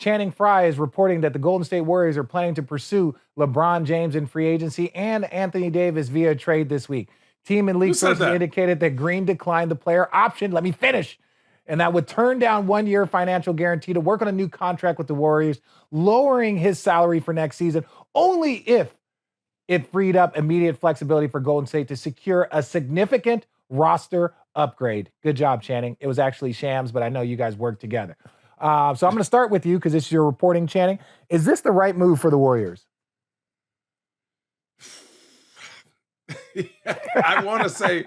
Channing Frye is reporting that the Golden State Warriors are planning to pursue LeBron James in free agency and Anthony Davis via trade this week. Team and league sources indicated that Green declined the player option. Let me finish. And that would turn down 1 year financial guarantee to work on a new contract with the Warriors, lowering his salary for next season only if it freed up immediate flexibility for Golden State to secure a significant roster upgrade. Good job, Channing. It was actually Shams, but I know you guys worked together. So I'm going to start with you because it's your reporting, Channing. Is this the right move for the Warriors? I want to say,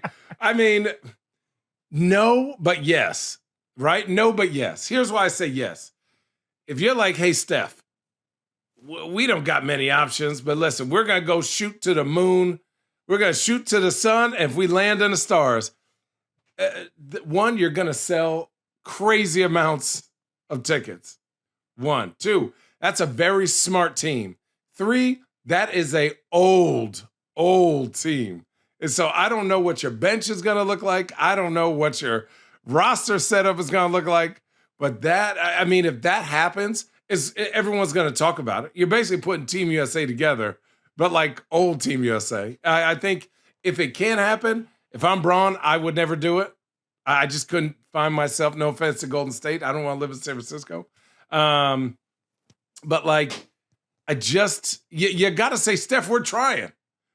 no, but yes. Right? No, but yes. Here's why I say yes. If you're like, hey, Steph, we don't got many options, but listen, we're going to go shoot to the moon. We're going to shoot to the sun. And if we land in the stars, one, you're going to sell crazy amounts of tickets. 1, 2, that's a very smart team. 3, that is a old team. And so I don't know what your bench is going to look like. I don't know what your roster setup is going to look like. But that, if that happens, everyone's going to talk about it. You're basically putting Team USA together, but like old Team USA. I think if it can happen, if I'm Braun, I would never do it. I just couldn't find myself, no offense to Golden State. I don't want to live in San Francisco. But like, you got to say, Steph, we're trying.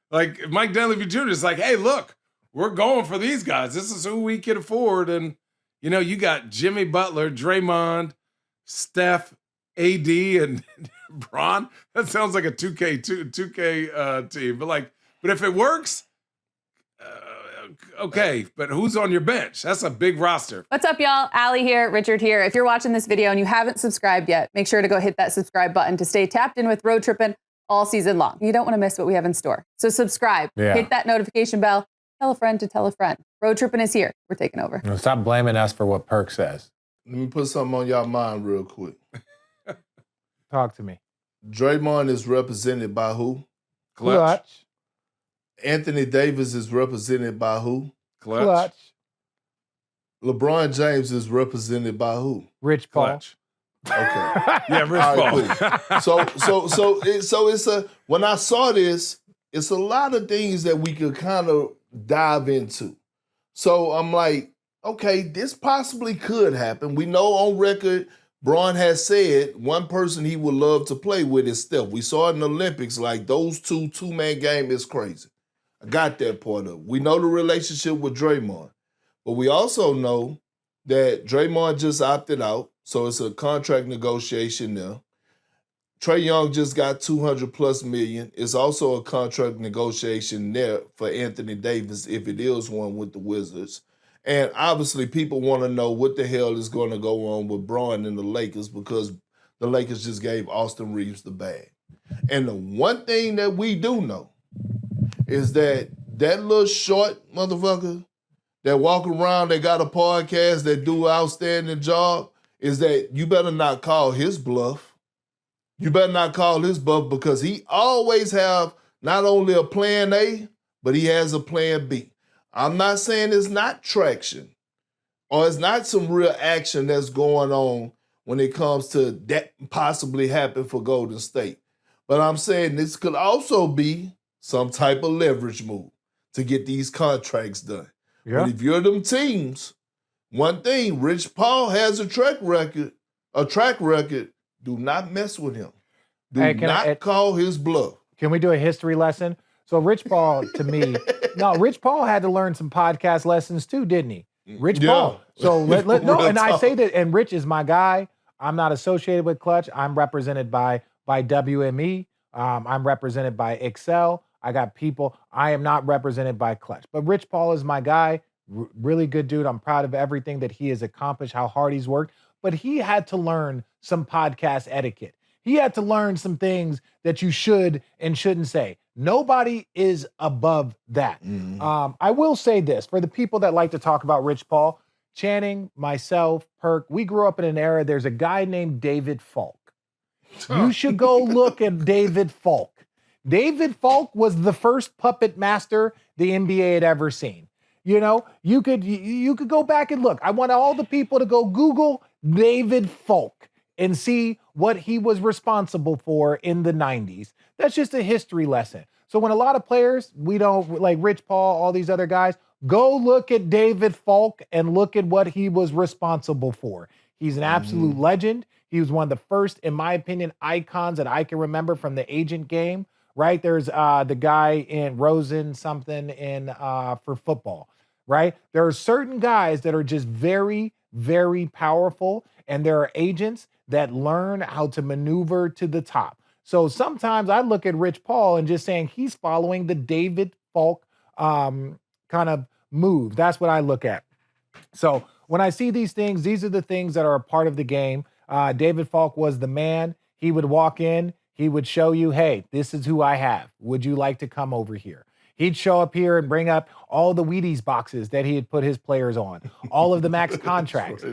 Like Mike Dunleavy Jr. is like, hey, look, we're going for these guys. This is who we can afford. And, you got Jimmy Butler, Draymond, Steph, AD, and Bron. That sounds like a 2K team. But if it works, okay. But who's on your bench? That's a big roster. What's up, y'all? Allie here, Richard here. If you're watching this video and you haven't subscribed yet, make sure to go hit that subscribe button to stay tapped in with Road Trippin' all season long. You don't want to miss what we have in store. So subscribe, hit that notification bell, tell a friend to tell a friend. Road Trippin' is here. We're taking over. Stop blaming us for what Perk says. Let me put something on y'all mind real quick. Talk to me. Draymond is represented by who? Klutch. Anthony Davis is represented by who? Klutch. LeBron James is represented by who? Rich Paul. Klutch. Okay. Yeah, Rich Paul. Cool. So it's when I saw this, it's a lot of things that we could kind of dive into. So I'm like, okay, this possibly could happen. We know on record, Braun has said one person he would love to play with is Steph. We saw it in the Olympics, like those two-man game is crazy. I got that part of it. We know the relationship with Draymond. But we also know that Draymond just opted out, so it's a contract negotiation now. Trae Young just got $200+ million. It's also a contract negotiation there for Anthony Davis if it is one with the Wizards. And obviously people want to know what the hell is going to go on with Braun and the Lakers because the Lakers just gave Austin Reeves the bag. And the one thing that we do know is that little short motherfucker that walk around, that got a podcast, that do an outstanding job, is that you better not call his bluff. You better not call his bluff because he always have not only a plan A, but he has a plan B. I'm not saying it's not traction or it's not some real action that's going on when it comes to that possibly happen for Golden State. But I'm saying this could also be some type of leverage move to get these contracts done. Yeah. But if you're them teams, one thing, Rich Paul has a track record. Do not mess with him. Do not call his bluff. Can we do a history lesson? So Rich Paul, to me, Rich Paul had to learn some podcast lessons too, didn't he? Rich Paul. So I say that, and Rich is my guy. I'm not associated with Klutch. I'm represented by WME. I'm represented by Excel. I got people. I am not represented by Klutch. But Rich Paul is my guy. Really good dude. I'm proud of everything that he has accomplished, how hard he's worked. But he had to learn some podcast etiquette. He had to learn some things that you should and shouldn't say. Nobody is above that. Mm-hmm. I will say this, for the people that like to talk about Rich Paul, Channing, myself, Perk, we grew up in an era, there's a guy named David Falk. You should go look at David Falk. David Falk was the first puppet master the NBA had ever seen. You could go back and look. I want all the people to go Google David Falk. and see what he was responsible for in the 90s. That's just a history lesson. So when a lot of players, we don't, like Rich Paul, all these other guys, go look at David Falk and look at what he was responsible for. He's an absolute legend. He was one of the first, in my opinion, icons that I can remember from the agent game, right? There's the guy in Rosen something for football, right? There are certain guys that are just very, very powerful, and there are agents that learn how to maneuver to the top. So sometimes I look at Rich Paul and just saying he's following the David Falk kind of move. That's what I look at. So when I see these things, these are the things that are a part of the game. David Falk was the man. He would walk in. He would show you, hey, this is who I have. Would you like to come over here? He'd show up here and bring up all the Wheaties boxes that he had put his players on, all of the max contracts.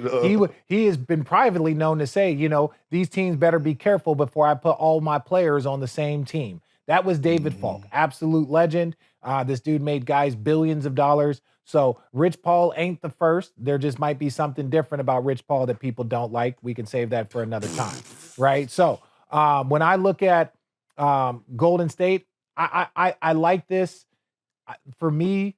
He has been privately known to say, you know, these teams better be careful before I put all my players on the same team. That was David Falk, absolute legend. This dude made guys billions of dollars. So Rich Paul ain't the first. There just might be something different about Rich Paul that people don't like. We can save that for another time, right? So when I look at Golden State, I like this. For me,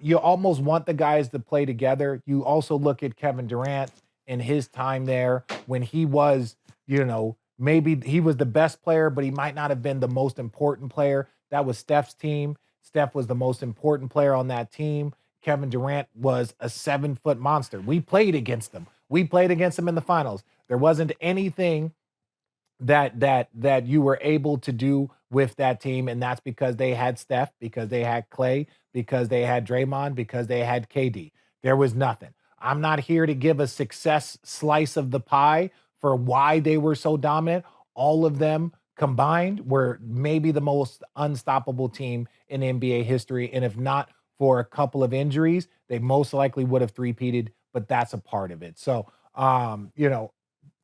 you almost want the guys to play together. You also look at Kevin Durant in his time there when he was, you know, maybe he was the best player, but he might not have been the most important player. That was Steph's team. Steph was the most important player on that team. Kevin Durant was a 7-foot monster. We played against them. We played against them in the finals. There wasn't anything that you were able to do with that team, and that's because they had Steph, because they had Clay, because they had Draymond, because they had KD. There was nothing. I'm not here to give a success slice of the pie for why they were so dominant. All of them combined were maybe the most unstoppable team in NBA history, and if not for a couple of injuries, they most likely would have three-peated, but that's a part of it. So, you know,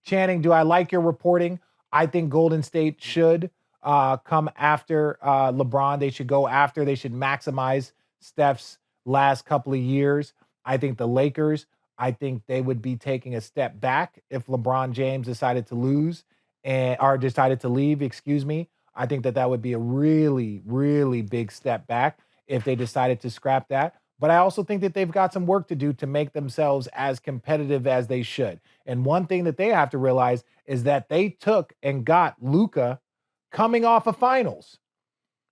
Channing, do I like your reporting? I think Golden State should come after LeBron. They should go after. They should maximize Steph's last couple of years. I think the Lakers, I think they would be taking a step back if LeBron James decided to leave, excuse me. I think that would be a really, really big step back if they decided to scrap that. But I also think that they've got some work to do to make themselves as competitive as they should. And one thing that they have to realize is that they took and got Luka coming off of finals.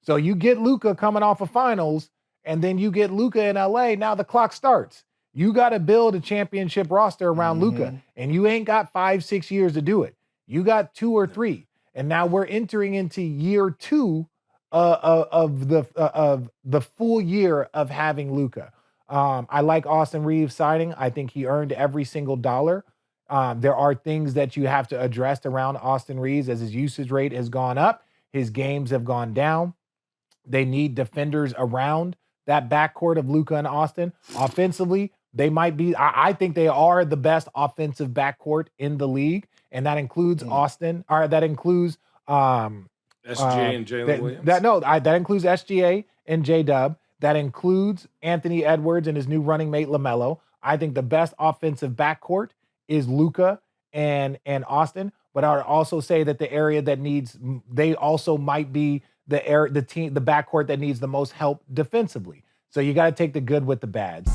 So you get Luka coming off of finals, and then you get Luka in LA. Now the clock starts. You got to build a championship roster around Luka, and you ain't got 5-6 years to do it. You got 2 or 3. And now we're entering into year 2 of the full year of having Luka. I like Austin Reeves signing. I think he earned every single dollar. There are things that you have to address around Austin Reeves as his usage rate has gone up. His games have gone down. They need defenders around that backcourt of Luka and Austin. Offensively, they might be, I think they are the best offensive backcourt in the league. And that includes Austin, or that includes SGA and Jalen Williams. That includes SGA and J-Dub. That includes Anthony Edwards and his new running mate LaMelo. I think the best offensive backcourt is Luka and Austin. But I would also say that the area that they also might be the backcourt that needs the most help defensively. So you got to take the good with the bad.